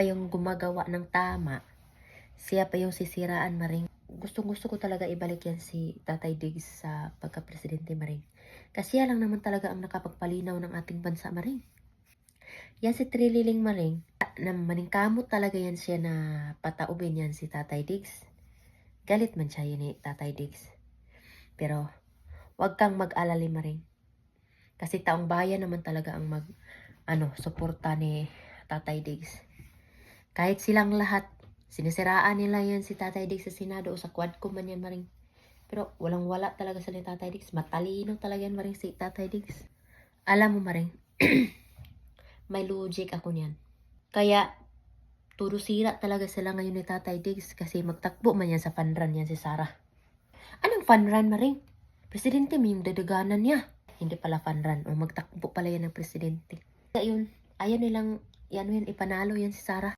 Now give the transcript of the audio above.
pa yung gumagawa ng tama, siya pa yung sisiraan, Maring. Gustong-gusto ko talaga ibalik yan si Tatay Diggs sa pagka-presidente, Maring. Kasi yan lang naman talaga ang nakapagpalinaw ng ating bansa, Maring. Yan si Trililing, Maring, na maningkamot talaga yan siya na pataubin yan si Tatay Diggs. Galit man siya yun ni Tatay Diggs. Pero, wag kang mag-alali, Maring. Kasi taong bayan naman talaga ang suporta ni Tatay Diggs. Kahit silang lahat, sinisiraan nila yan si Tatay Diggs sa Senado o sa Quadcom man yan, Maring. Pero walang-wala talaga sa ni Tatay Diggs. Matalino talaga yan, Maring, si Tatay Diggs. Alam mo, Maring, may logic ako niyan. Kaya, turo sira talaga sila ngayon ni Tatay Diggs kasi magtakbo man yan sa fundran yan si Sarah. Anong fundran, Maring? Presidente mo yung dadaganan niya. Hindi pala fundran o magtakbo pala yan ng presidente. Kaya yun, ayaw nilang ipanalo yan si Sarah.